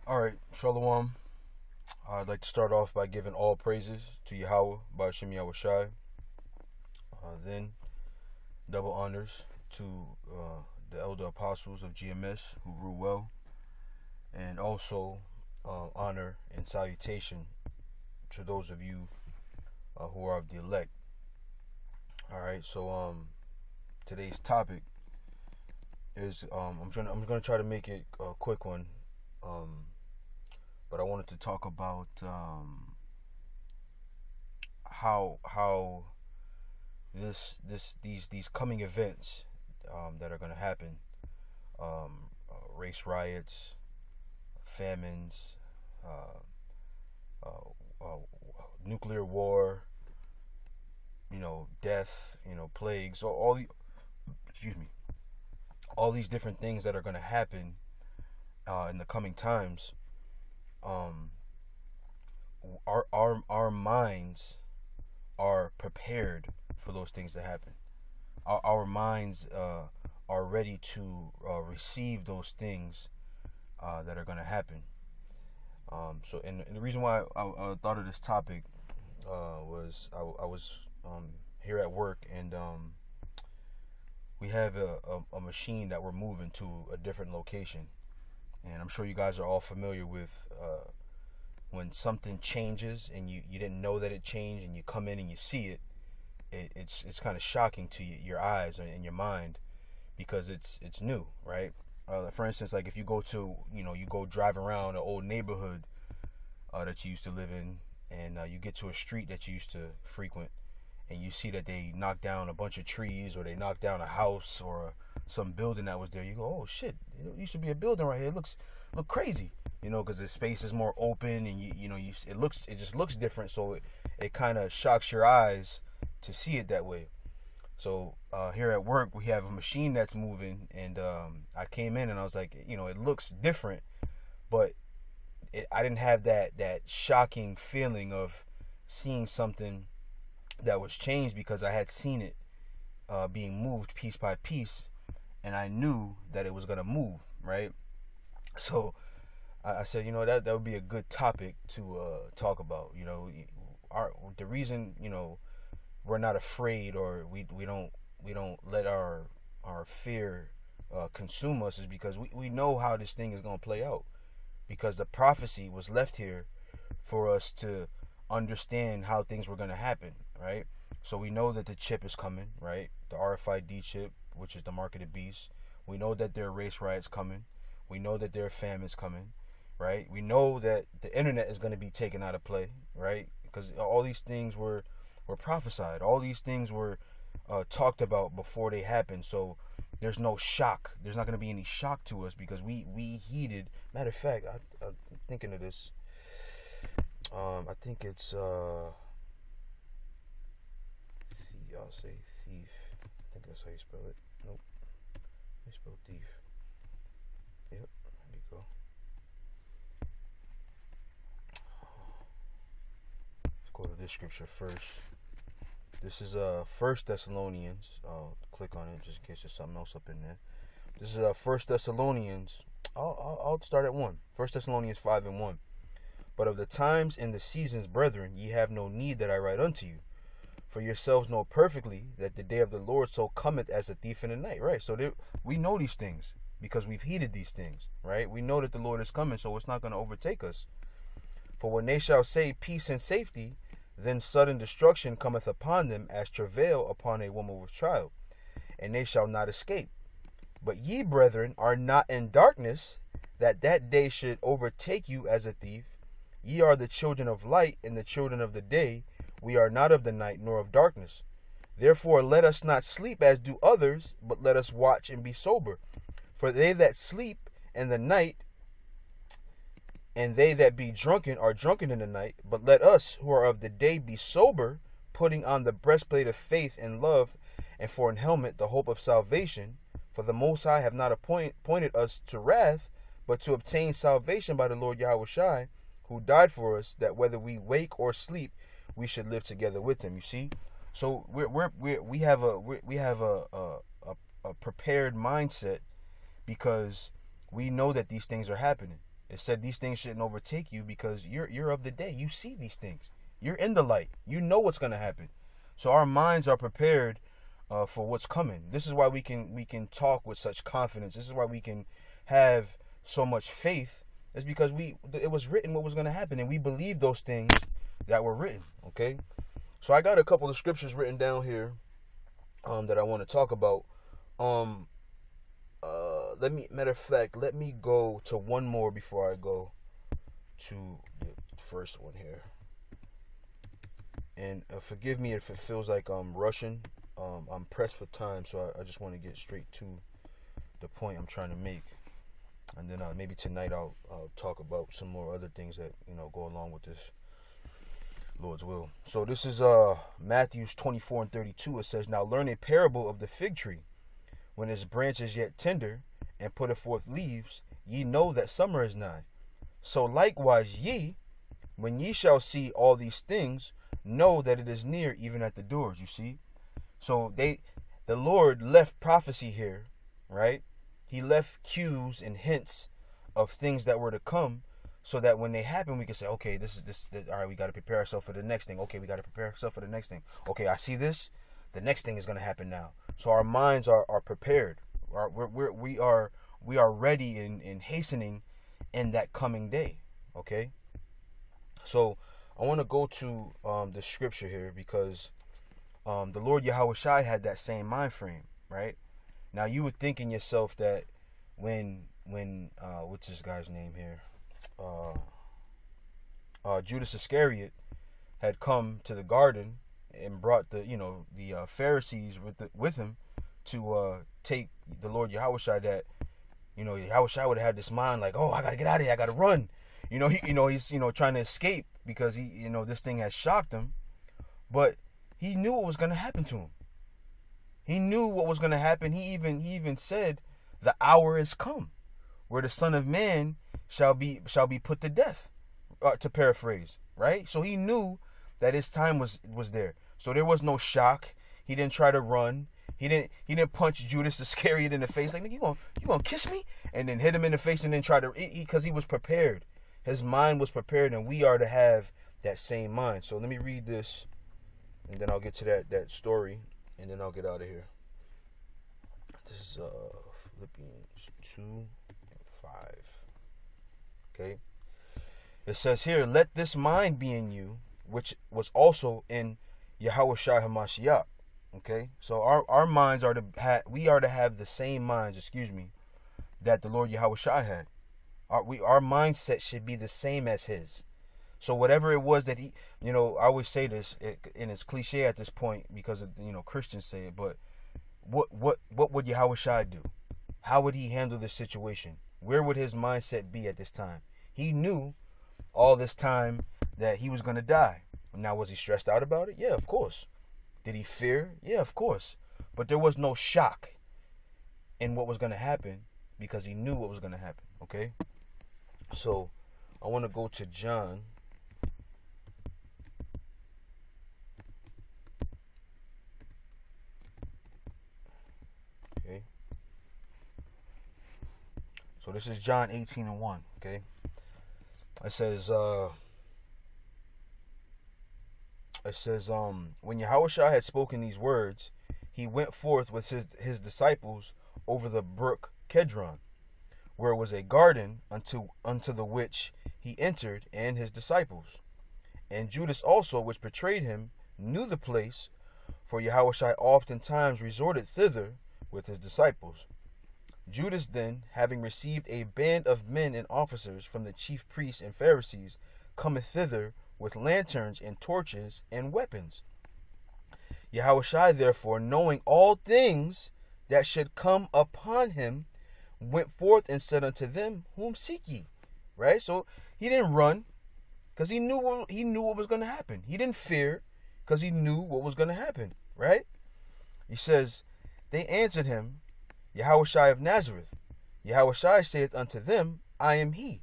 All right, Shalom. I'd like to start off by giving all praises to Yahweh, Ba'ashem Yahweh Shai. Then, double honors to the elder apostles of GMS who rule well. And also, honor and salutation to those of you who are of the elect. All right, so today's topic is I'm gonna try to make it a quick one. But I wanted to talk about how these coming events that are going to happen, race riots, famines, nuclear war, death, plagues, all these different things that are going to happen in the coming times. Our minds are prepared for those things to happen. Our minds are ready to receive those things that are going to happen. And the reason why I thought of this topic was I was here at work, and we have a machine that we're moving to a different location. And I'm sure you guys are all familiar with when something changes and you didn't know that it changed, and you come in and you see it. It's kind of shocking to your eyes and your mind, because it's new, right? For instance, like if you go to you go drive around an old neighborhood that you used to live in, and you get to a street that you used to frequent, and you see that they knocked down a bunch of trees, or they knocked down a house or some building that was there. You go, oh shit, it used to be a building right here. It look crazy, because the space is more open, and it just looks different. So it kind of shocks your eyes to see it that way. So here at work, we have a machine that's moving, and I came in and I was like, it looks different, but I didn't have that shocking feeling of seeing something that was changed, because I had seen it being moved piece by piece, and I knew that it was going to move, right? So I said, that would be a good topic to talk about. The reason we're not afraid, or we don't let our fear consume us, is because we know how this thing is going to play out, because the prophecy was left here for us to understand how things were going to happen, right? So we know that the chip is coming, right? The RFID chip, which is the mark of the beast. We know that there are race riots coming. We know that there are famines coming, right? We know that the internet is going to be taken out of play, right? Because all these things were prophesied. All these things were talked about before they happened. So there's no shock. There's not going to be any shock to us, because we heeded. Matter of fact, I'm thinking of this. I think it's I'll say thief. I think that's how you spell it. Nope. You spell thief. Yep. There you go. Let's go to this scripture first. This is 1 Thessalonians. I'll click on it just in case there's something else up in there. This is 1 Thessalonians. I'll start at 1. 1 Thessalonians 5:1. But of the times and the seasons, brethren, ye have no need that I write unto you. For yourselves know perfectly that the day of the Lord so cometh as a thief in the night. Right? So we know these things, because we've heeded these things. Right? We know that the Lord is coming, so it's not going to overtake us. For when they shall say peace and safety, then sudden destruction cometh upon them, as travail upon a woman with child, and they shall not escape. But ye, brethren, are not in darkness, that day should overtake you as a thief. Ye are the children of light and the children of the day. We are not of the night nor of darkness. Therefore let us not sleep as do others, but let us watch and be sober. For they that sleep in the night, and they that be drunken are drunken in the night. But let us who are of the day be sober, putting on the breastplate of faith and love, and for an helmet the hope of salvation. For the Most High have not appointed us to wrath, but to obtain salvation by the Lord Yahweh Shai, who died for us, that whether we wake or sleep, we should live together with him. You see, so we have a prepared mindset, because we know that these things are happening. It said these things shouldn't overtake you because you're of the day. You see these things. You're in the light. You know what's going to happen. So our minds are prepared for what's coming. This is why we can talk with such confidence. This is why we can have so much faith. It's because it was written what was going to happen, and we believe those things that were written. Okay, so I got a couple of scriptures written down here that I want to talk about. Matter of fact, let me go to one more before I go to the first one here. And forgive me if it feels like I'm rushing. I'm pressed for time, so I just want to get straight to the point I'm trying to make. And then maybe tonight I'll talk about some more other things that go along with this, Lord's will. So this is Matthew 24:32. It says, "Now learn a parable of the fig tree. When its branch is yet tender, and putteth forth leaves, ye know that summer is nigh. So likewise ye, when ye shall see all these things, know that it is near, even at the doors." You see? So the Lord left prophecy here, right? He left cues and hints of things that were to come, so that when they happen, we can say, okay, this. All right, we got to prepare ourselves for the next thing. Okay, we got to prepare ourselves for the next thing. Okay, I see this. The next thing is going to happen now. So our minds are prepared. We are ready and hastening in that coming day. Okay. So I want to go to the scripture here because the Lord Yahushua had that same mind frame, right? Now you would think in yourself that when what's this guy's name here? Judas Iscariot had come to the garden and brought the Pharisees with him to take the Lord Yahushua, that Yahushua would have had this mind like, oh, I gotta get out of here, I gotta run. He's trying to escape because this thing has shocked him, but he knew what was gonna happen to him. He knew what was gonna happen. He even said, the hour is come where the Son of Man shall be put to death, to paraphrase, right? So he knew that his time was there. So there was no shock. He didn't try to run. He didn't punch Judas Iscariot in the face like, you gonna kiss me? And then hit him in the face and then try to, because he was prepared. His mind was prepared, and we are to have that same mind. So let me read this, and then I'll get to that story, and then I'll get out of here. This is Philippians 2:5. Okay. It says here, "Let this mind be in you, which was also in Yahushua HaMashiach." Okay, so our minds are we are to have the same minds, that the Lord Yahushua had. Our mindset should be the same as his. So whatever it was that he, I always say this, and it's cliche at this point because Christians say it, but what would Yahushua do? How would he handle this situation? Where would his mindset be at this time? He knew all this time that he was going to die. Now, was he stressed out about it? Yeah, of course. Did he fear? Yeah, of course. But there was no shock in what was going to happen because he knew what was going to happen. Okay? So, I want to go to John. Okay? So, this is John 18:1. Okay? It says, when Yahushua had spoken these words, he went forth with his disciples over the brook Kedron, where was a garden unto the which he entered, and his disciples. And Judas also, which betrayed him, knew the place, for Yahushua oftentimes resorted thither with his disciples. Judas then, having received a band of men and officers from the chief priests and Pharisees, cometh thither with lanterns and torches and weapons. Yahushua therefore, knowing all things that should come upon him, went forth and said unto them, Whom seek ye? Right? So he didn't run because he knew what was going to happen. He didn't fear because he knew what was going to happen. Right? He says, they answered him, Yahushua of Nazareth. Yahushua saith unto them, I am he.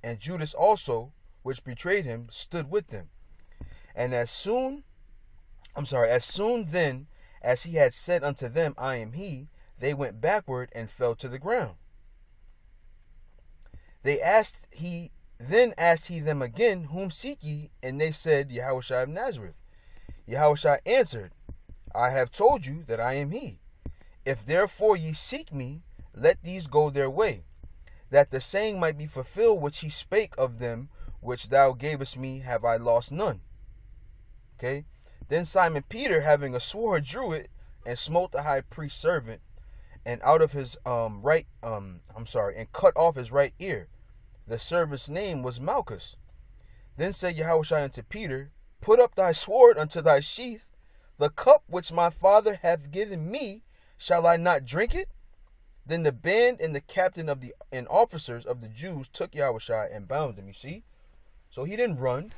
And Judas also, which betrayed him, stood with them. And as soon then as he had said unto them, I am he, they went backward and fell to the ground. Then asked he them again, Whom seek ye? And they said, Yahushua of Nazareth. Yahushua answered, I have told you that I am he. If therefore ye seek me, let these go their way, that the saying might be fulfilled which he spake of them which thou gavest me, have I lost none. Okay. Then Simon Peter, having a sword, drew it and smote the high priest's servant, and out of his and cut off his right ear. The servant's name was Malchus. Then said Yahushua unto Peter, Put up thy sword unto thy sheath. The cup which my Father hath given me, shall I not drink it? Then the band and the captain and officers of the Jews took Yahushua and bound him. You see? So he didn't run.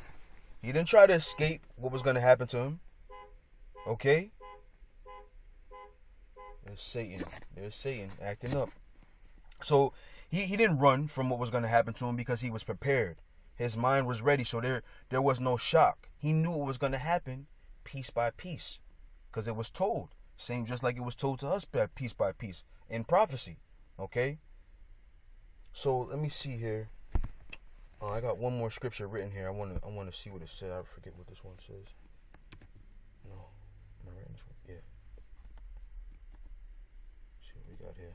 He didn't try to escape what was going to happen to him. Okay? There's Satan. There's Satan acting up. So he didn't run from what was going to happen to him because he was prepared. His mind was ready, so there was no shock. He knew what was going to happen piece by piece because it was told. Same just like it was told to us piece by piece in prophecy. Okay? So let me see here. I got one more scripture written here. I want to see what it says. I forget what this one says. No. Am I writing this one? Yeah. Let's see what we got here.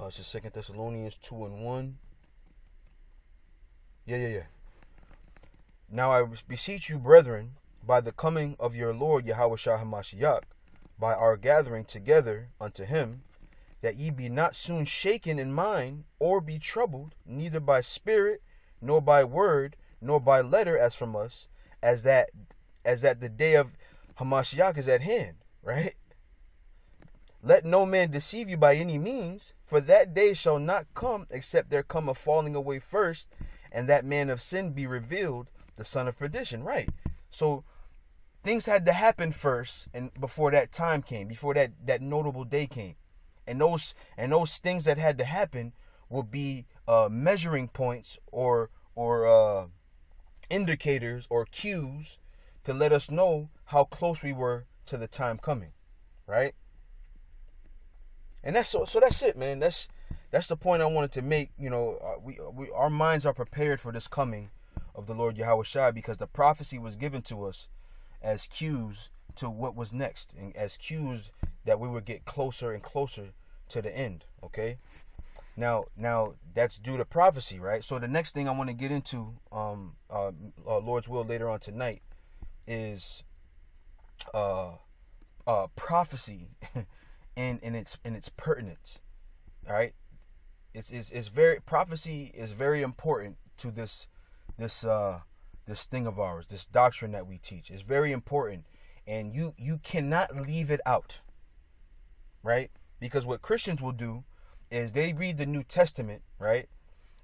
It's just 2 Thessalonians 2:1. Yeah. Now I beseech you, brethren, by the coming of your Lord Yahushua HaMashiach, by our gathering together unto him, that ye be not soon shaken in mind, or be troubled, neither by spirit, nor by word, nor by letter as from us, as that the day of Hamashiach is at hand, right? Let no man deceive you by any means, for that day shall not come, except there come a falling away first, and that man of sin be revealed, the son of perdition, right? So things had to happen first, and before that time came, before that notable day came. And those things that had to happen will be measuring points or indicators or cues to let us know how close we were to the time coming, right? And that's it, man. That's the point I wanted to make. You know, our minds are prepared for this coming of the Lord Yahushua because the prophecy was given to us as cues to what was next, and as cues that we would get closer and closer to the end. Okay, now that's due to prophecy, right? So the next thing I want to get into, Lord's will, later on tonight, is prophecy and its pertinence. All right, prophecy is very important to this thing of ours, this doctrine that we teach. Is very important, and you cannot leave it out, right? Because what Christians will do is they read the New Testament, right?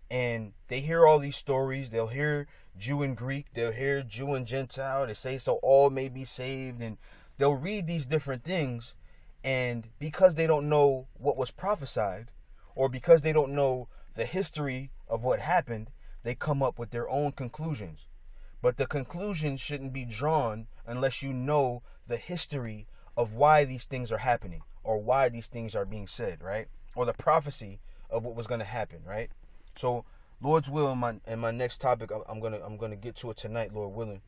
And they hear all these stories. They'll hear Jew and Greek. They'll hear Jew and Gentile. They say so all may be saved. And they'll read these different things. And because they don't know what was prophesied, or because they don't know the history of what happened, they come up with their own conclusions. But the conclusions shouldn't be drawn unless you know the history of why these things are happening, or why these things are being said, right? Or the prophecy of what was going to happen, right? So, Lord's will, in my next topic, I'm gonna get to it tonight, Lord willing.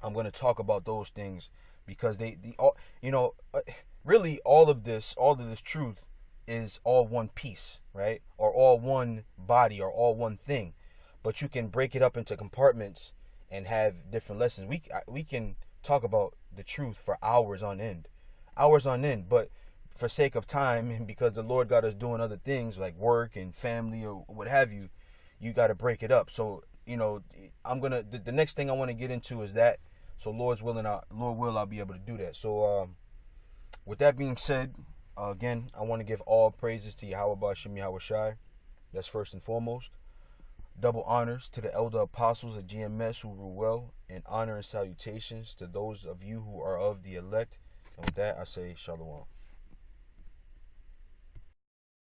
I'm gonna talk about those things because really all of this truth is all one piece, right? Or all one body, or all one thing. But you can break it up into compartments and have different lessons. We can talk about the truth for hours on end. But for sake of time, and because the Lord got us doing other things like work and family or what have you, you got to break it up. So, the next thing I want to get into is that. So Lord will, I'll be able to do that. So, with that being said, again, I want to give all praises to Yahweh Ba'ashem Yahushai. That's first and foremost. Double honors to the elder apostles of GMS who rule well, and honor and salutations to those of you who are of the elect. And with that, I say Shalom.